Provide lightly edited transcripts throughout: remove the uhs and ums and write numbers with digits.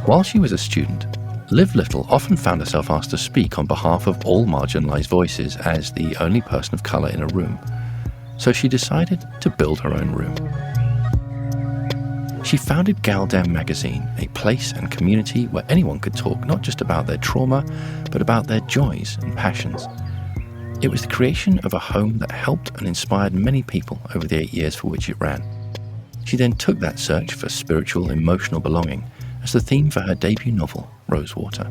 While she was a student, Liv Little often found herself asked to speak on behalf of all marginalised voices as the only person of colour in a room. So she decided to build her own room. She founded Gal Dem magazine, a place and community where anyone could talk not just about their trauma, but about their joys and passions. It was the creation of a home that helped and inspired many people over the 8 years for which it ran. She then took that search for spiritual, emotional belonging as the theme for her debut novel, Rosewater.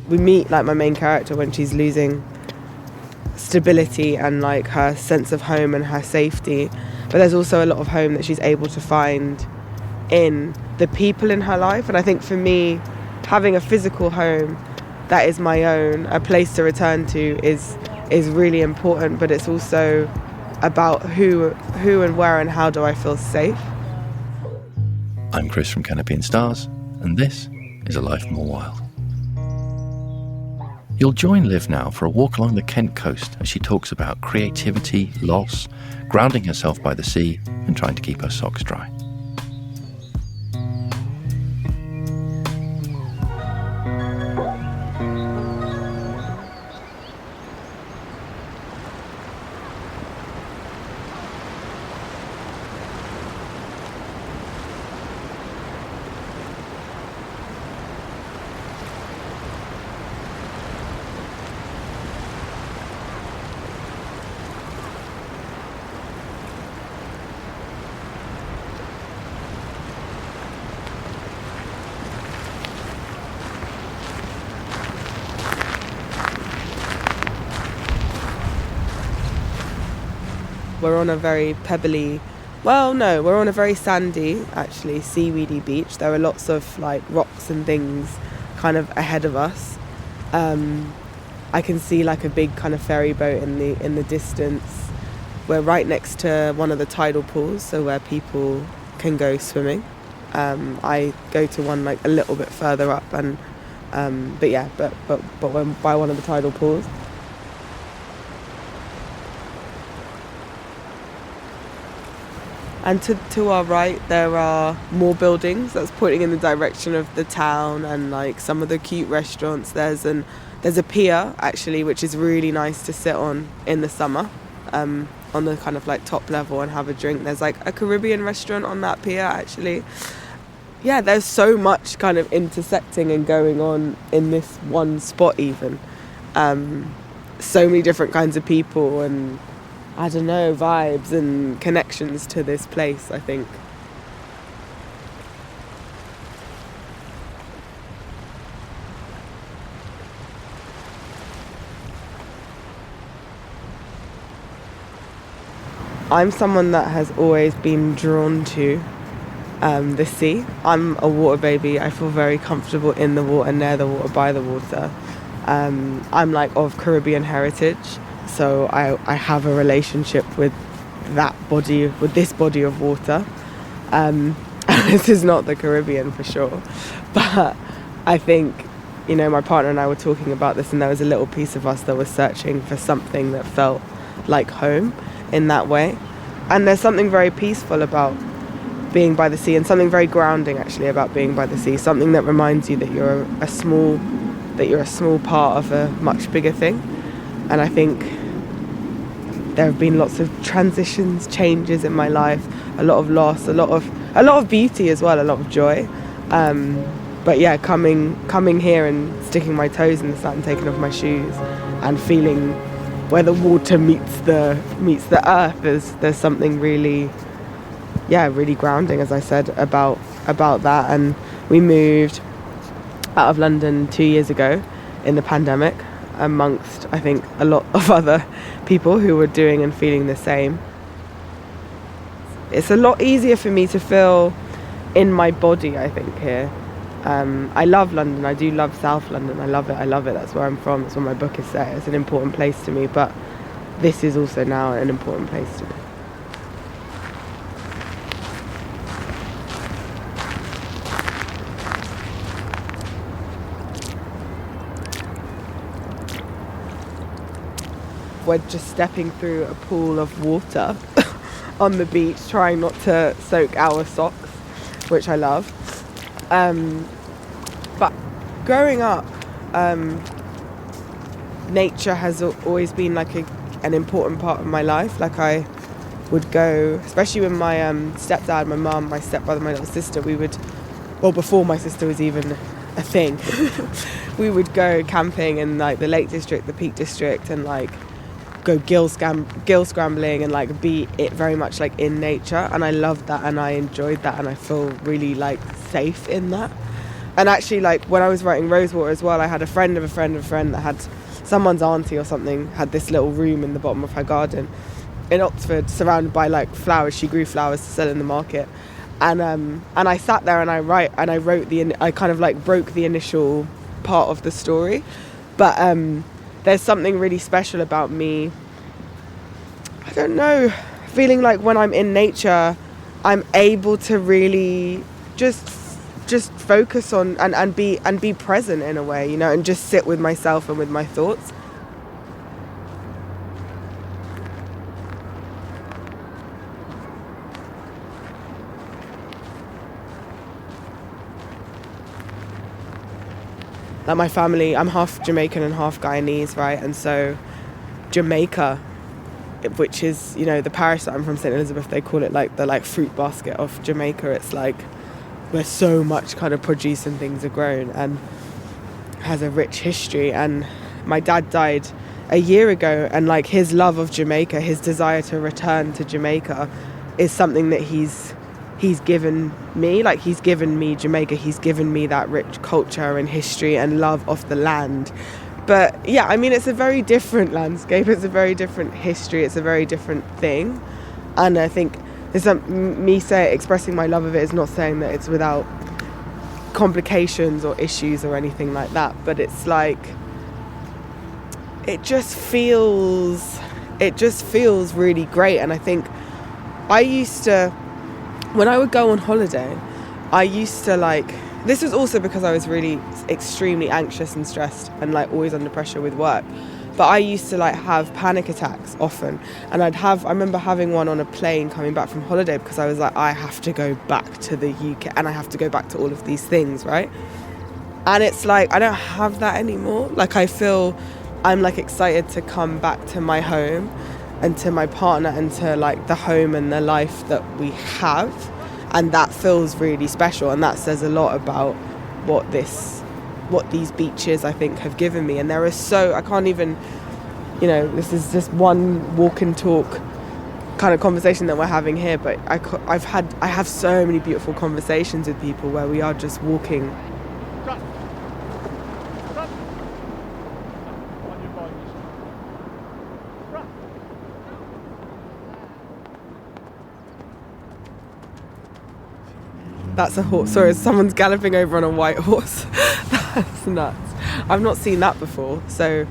We meet my main character when she's losing stability and her sense of home and her safety, but there's also a lot of home that she's able to find in the people in her life. And I think for me, having a physical home that is my own, a place to return to, is really important, but it's also about who and where and how do I feel safe. I'm Chris from Canopy and Stars, and this is A Life More Wild. You'll join Liv now for a walk along the Kent coast as she talks about creativity, loss, grounding herself by the sea, and trying to keep her socks dry. We're on a very pebbly, we're on a very sandy, actually, seaweedy beach. There are lots of rocks and things kind of ahead of us. I can see a big kind of ferry boat in the distance. We're right next to one of the tidal pools, so where people can go swimming. I go to one a little bit further up, and but we're by one of the tidal pools. And to our right, there are more buildings that's pointing in the direction of the town and some of the cute restaurants. There's a pier, actually, which is really nice to sit on in the summer, on the kind of top level and have a drink. There's a Caribbean restaurant on that pier, actually. Yeah, there's so much kind of intersecting and going on in this one spot even. So many different kinds of people and vibes and connections to this place, I think. I'm someone that has always been drawn to the sea. I'm a water baby. I feel very comfortable in the water, near the water, by the water. I'm of Caribbean heritage. So I have a relationship with this body of water. This is not the Caribbean for sure. But I think, my partner and I were talking about this, and there was a little piece of us that was searching for something that felt like home in that way. And there's something very peaceful about being by the sea, and something very grounding actually about being by the sea. Something that reminds you that you're a small part of a much bigger thing. And I think there have been lots of transitions, changes in my life, a lot of loss, a lot of beauty as well, a lot of joy. But yeah, coming here and sticking my toes in the sand, taking off my shoes, and feeling where the water meets the earth. There's something really grounding, as I said, about that. And we moved out of London 2 years ago in the pandemic, amongst, I think, a lot of other people who were doing and feeling the same. It's a lot easier for me to feel in my body, I think, here. I love London. I do love South London. I love it. That's where I'm from. That's where my book is set. It's an important place to me, but this is also now an important place to me. We're just stepping through a pool of water on the beach, trying not to soak our socks, which I love. But growing up, nature has always been like an important part of my life. Like I would go, especially with my stepdad, my mum, my stepbrother, my little sister, before my sister was even a thing, we would go camping in like the Lake District, the Peak District, and like go gill scrambling and like be it very much like in nature. And I loved that and I enjoyed that and I feel really like safe in that. And actually, like when I was writing Rosewater as well, I had a friend of a friend of a friend that had someone's auntie or something had this little room in the bottom of her garden in Oxford, surrounded by like flowers. She grew flowers to sell in the market, and I sat there and I kind of like broke the initial part of the story, but there's something really special about me. I don't know, feeling like when I'm in nature, I'm able to really just focus on and be present in a way, you know, and just sit with myself and with my thoughts. Like my family, I'm half Jamaican and half Guyanese, right? And so Jamaica, which is, you know, the parish that I'm from, St. Elizabeth, they call it like the like fruit basket of Jamaica. It's like where so much kind of produce and things are grown and has a rich history. And my dad died a year ago, and like his love of Jamaica, his desire to return to Jamaica is something that he's given me. Like he's given me Jamaica, he's given me that rich culture and history and love of the land. But yeah, I mean, it's a very different landscape, it's a very different history, it's a very different thing. And I think expressing my love of it is not saying that it's without complications or issues or anything like that, but it's like it just feels really great. And I think when I would go on holiday, I used to like, this was also because I was really extremely anxious and stressed and like always under pressure with work, but I used to like have panic attacks often. And I remember having one on a plane coming back from holiday because I was like, I have to go back to the UK and I have to go back to all of these things, right? And it's like, I don't have that anymore. Like I feel I'm like excited to come back to my home and to my partner and to like the home and the life that we have, and that feels really special. And that says a lot about what these beaches I think have given me. And there is I can't even, you know, this is just one walk and talk kind of conversation that we're having here, but I have so many beautiful conversations with people where we are just walking. That's a horse. Sorry, someone's galloping over on a white horse. That's nuts. I've not seen that before. So,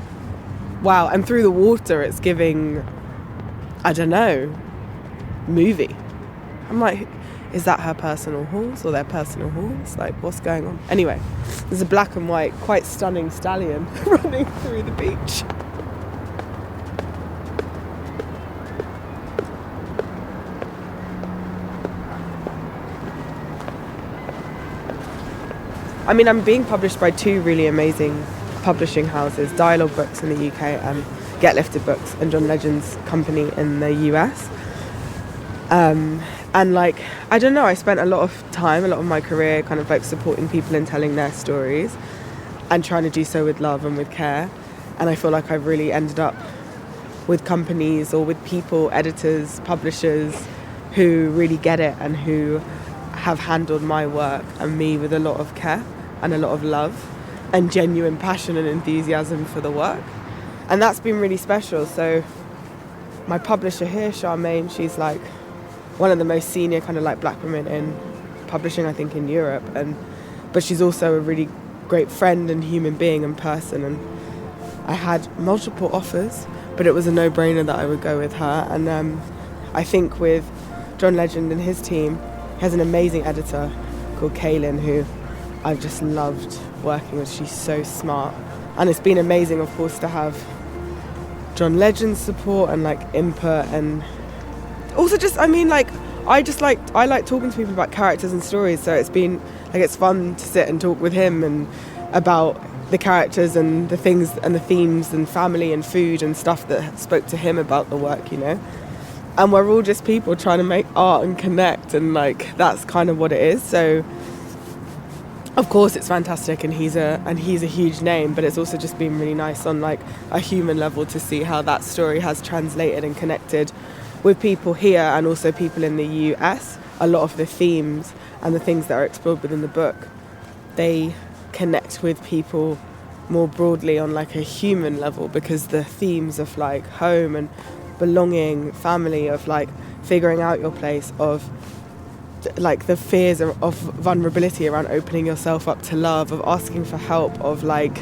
wow. And through the water, it's giving, I don't know, movie. I'm like, is that her personal horse or their personal horse? Like, what's going on? Anyway, there's a black and white, quite stunning stallion running through the beach. I mean, I'm being published by two really amazing publishing houses, Dialogue Books in the UK and Get Lifted Books, and John Legend's company in the US. And like, I don't know, I spent a lot of my career kind of like supporting people and telling their stories and trying to do so with love and with care. And I feel like I've really ended up with companies or with people, editors, publishers who really get it and who have handled my work and me with a lot of care and a lot of love and genuine passion and enthusiasm for the work. And that's been really special. So my publisher here, Charmaine, she's like one of the most senior kind of like black women in publishing, I think, in Europe. But she's also a really great friend and human being and person. And I had multiple offers, but it was a no-brainer that I would go with her. And I think with John Legend and his team, he has an amazing editor called Kaylin, who I've just loved working with. She's so smart. And it's been amazing, of course, to have John Legend's support and like input, and also just, I mean, like, I like talking to people about characters and stories. So it's been Like, it's fun to sit and talk with him and about the characters and the things and the themes and family and food and stuff that spoke to him about the work, you know. And we're all just people trying to make art and connect, and like that's kind of what it is. So of course it's fantastic, and he's a huge name, but it's also just been really nice on like a human level to see how that story has translated and connected with people here and also people in the US. A lot of the themes and the things that are explored within the book, they connect with people more broadly on like a human level, because the themes of like home and belonging, family, of like figuring out your place, of like the fears of vulnerability around opening yourself up to love, of asking for help, of like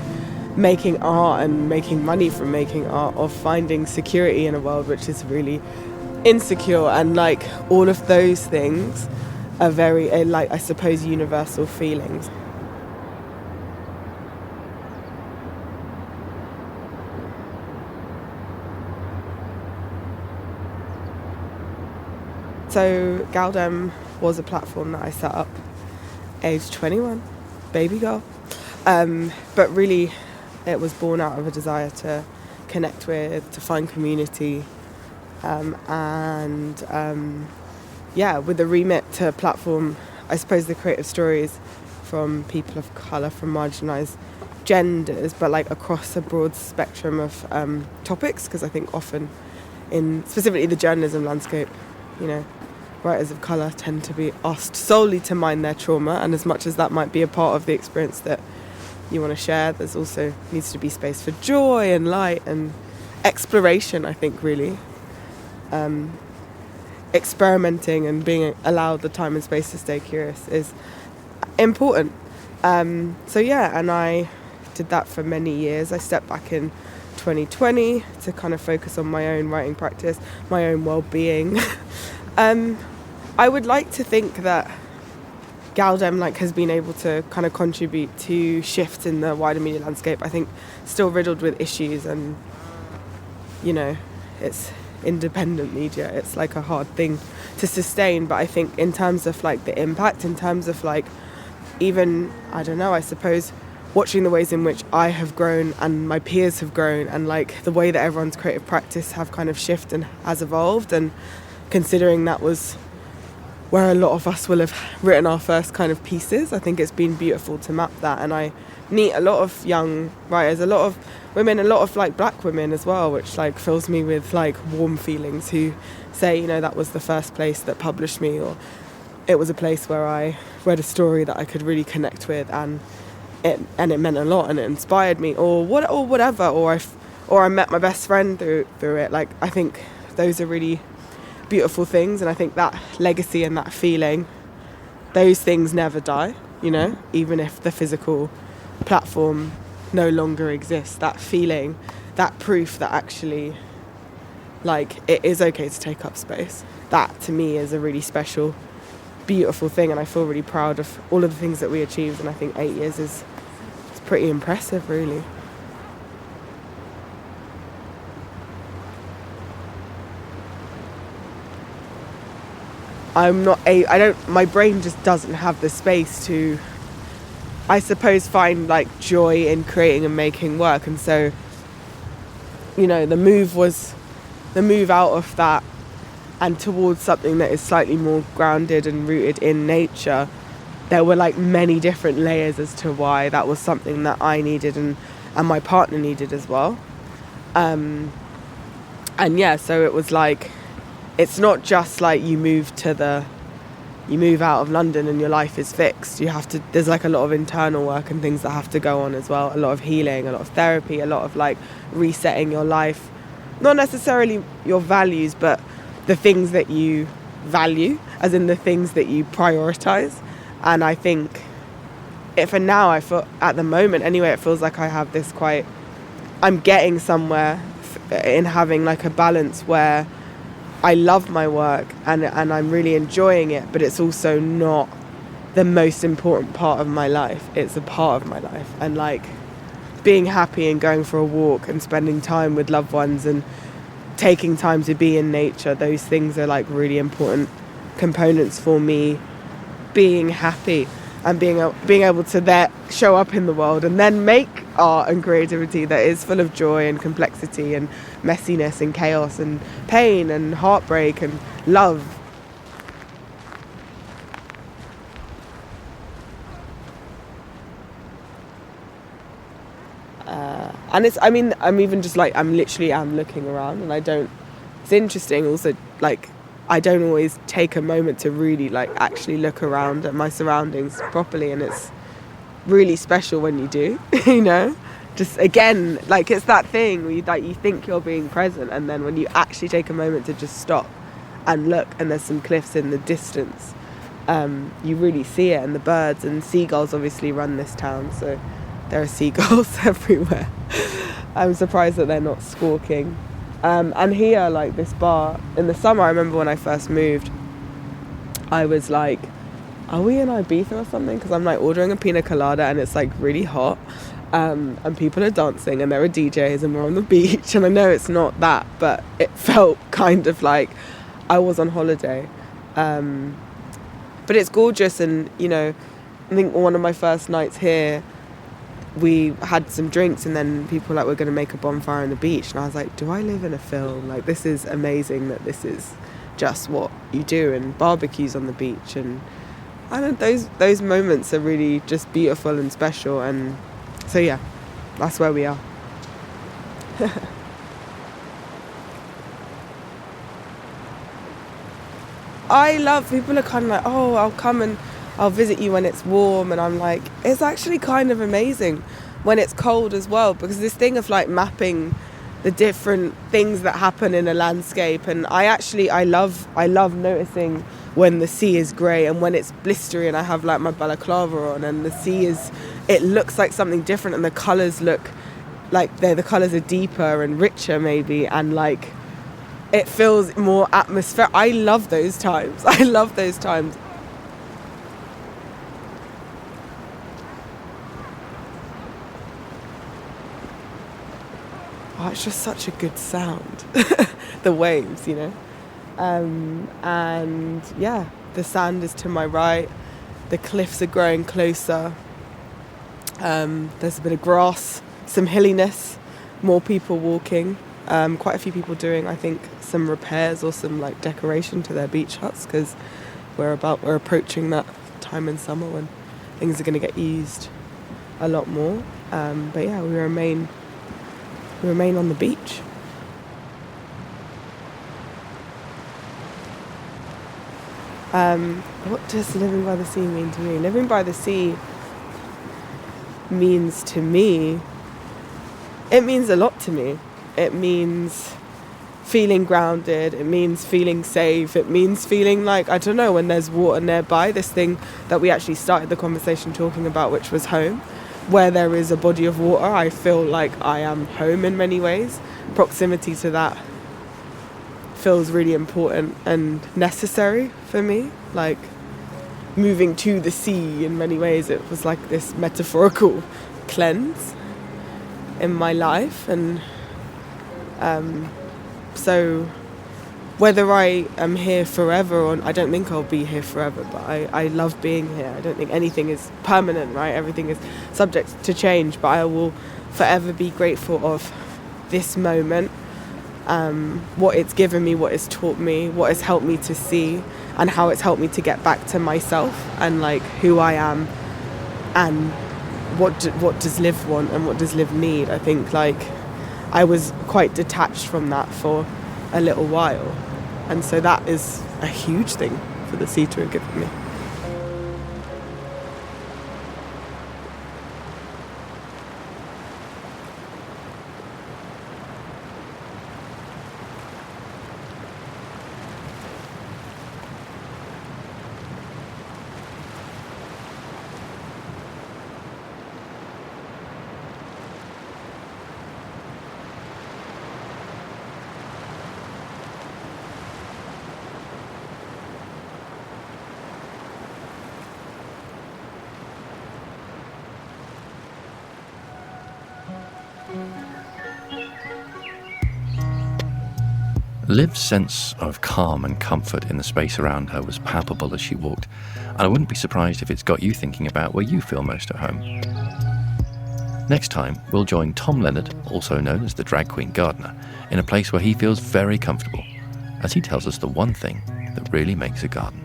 making art and making money from making art, of finding security in a world which is really insecure, and like all of those things are very like, I suppose, universal feelings. So Gal Dem was a platform that I set up age 21, baby girl. But really it was born out of a desire to connect with, to find community, with the remit to platform, I suppose, the creative stories from people of colour, from marginalised genders, but like across a broad spectrum of topics, because I think often in specifically the journalism landscape, you know, writers of colour tend to be asked solely to mind their trauma, and as much as that might be a part of the experience that you want to share, there's also needs to be space for joy and light and exploration, I think, really. Experimenting and being allowed the time and space to stay curious is important. And I did that for many years. I stepped back in 2020 to kind of focus on my own writing practice, my own well-being. I would like to think that Gal Dem has been able to kind of contribute to shifts in the wider media landscape. I think still riddled with issues, and you know, it's independent media. It's like a hard thing to sustain. But I think in terms of like the impact, in terms of like even, I don't know, I suppose watching the ways in which I have grown and my peers have grown, and like the way that everyone's creative practice have kind of shifted and has evolved, and considering that was where a lot of us will have written our first kind of pieces, I think it's been beautiful to map that. And I meet a lot of young writers, a lot of women, a lot of like black women as well, which like fills me with like warm feelings, who say, you know, that was the first place that published me, or it was a place where I read a story that I could really connect with, and it meant a lot and it inspired me, or whatever, or I met my best friend through it. Like, I think those are really beautiful things, and I think that legacy and that feeling, those things never die, you know, even if the physical platform no longer exists. That feeling, that proof that actually like it is okay to take up space, that to me is a really special, beautiful thing, and I feel really proud of all of the things that we achieved. And I think 8 years is pretty impressive, really. My brain just doesn't have the space to, I suppose, find like joy in creating and making work. And so, you know, the move out of that and towards something that is slightly more grounded and rooted in nature. There were like many different layers as to why that was something that I needed and my partner needed as well. So it was like, it's not just like you move out of London and your life is fixed. There's like a lot of internal work and things that have to go on as well. A lot of healing, a lot of therapy, a lot of like resetting your life. Not necessarily your values, but the things that you value, as in the things that you prioritize. And I think for now, I feel at the moment anyway, it feels like I have this I'm getting somewhere in having like a balance where I love my work and I'm really enjoying it, but it's also not the most important part of my life. It's a part of my life. And like being happy and going for a walk and spending time with loved ones and taking time to be in nature, those things are like really important components for me being happy. and being able to there show up in the world and then make art and creativity that is full of joy and complexity and messiness and chaos and pain and heartbreak and love. And it's, I mean, I'm even just like, I'm looking around, and it's interesting also, like, I don't always take a moment to really like actually look around at my surroundings properly, and it's really special when you do, you know? Just again, like, it's that thing where you think you're being present, and then when you actually take a moment to just stop and look, and there's some cliffs in the distance, you really see it. And the birds and seagulls obviously run this town, so there are seagulls everywhere. I'm surprised that they're not squawking. And here, like this bar, in the summer, I remember when I first moved, I was like, are we in Ibiza or something? Because I'm like ordering a pina colada and it's like really hot, and people are dancing and there are DJs and we're on the beach, and I know it's not that, but it felt kind of like I was on holiday. But it's gorgeous, and you know, I think one of my first nights here, we had some drinks, and then people were like, we're going to make a bonfire on the beach, and I was like, do I live in a film? Like, this is amazing that this is just what you do, and barbecues on the beach, and I don't, those moments are really just beautiful and special. And so yeah, that's where we are. I love, people are kind of like, oh, I'll come and I'll visit you when it's warm, and I'm like, it's actually kind of amazing when it's cold as well, because this thing of like mapping the different things that happen in a landscape, and I love noticing when the sea is grey and when it's blistery and I have like my balaclava on, and the sea it looks like something different, and the colours look like the colours are deeper and richer maybe, and like it feels more atmospheric. I love those times. Oh, it's just such a good sound. The waves, you know. And yeah, the sand is to my right. The cliffs are growing closer. There's a bit of grass, some hilliness, more people walking. Quite a few people doing, I think, some repairs or some like decoration to their beach huts, because we're approaching that time in summer when things are going to get used a lot more. But yeah, we remain on the beach. What does living by the sea mean to me? Living by the sea means to me, it means a lot to me. It means feeling grounded. It means feeling safe. It means feeling like, I don't know, when there's water nearby, this thing that we actually started the conversation talking about, which was home. Where there is a body of water, I feel like I am home in many ways. Proximity to that feels really important and necessary for me. Like moving to the sea, in many ways, it was like this metaphorical cleanse in my life. And so whether I am here forever or I don't think I'll be here forever, but I love being here. I don't think anything is permanent, right? Everything is subject to change, but I will forever be grateful of this moment, what it's given me, what it's taught me, what has helped me to see, and how it's helped me to get back to myself and like who I am, and what does Liv want and what does Liv need. I think like I was quite detached from that for a little while, and so that is a huge thing for the sea to have given me. Liv's sense of calm and comfort in the space around her was palpable as she walked, and I wouldn't be surprised if it's got you thinking about where you feel most at home. Next time, we'll join Tom Leonard, also known as the drag queen gardener, in a place where he feels very comfortable, as he tells us the one thing that really makes a garden.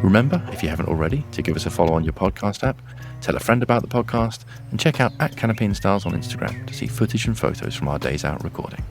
Remember, if you haven't already, to give us a follow on your podcast app, tell a friend about the podcast, and check out @Canopy and Styles on Instagram to see footage and photos from our days out recording.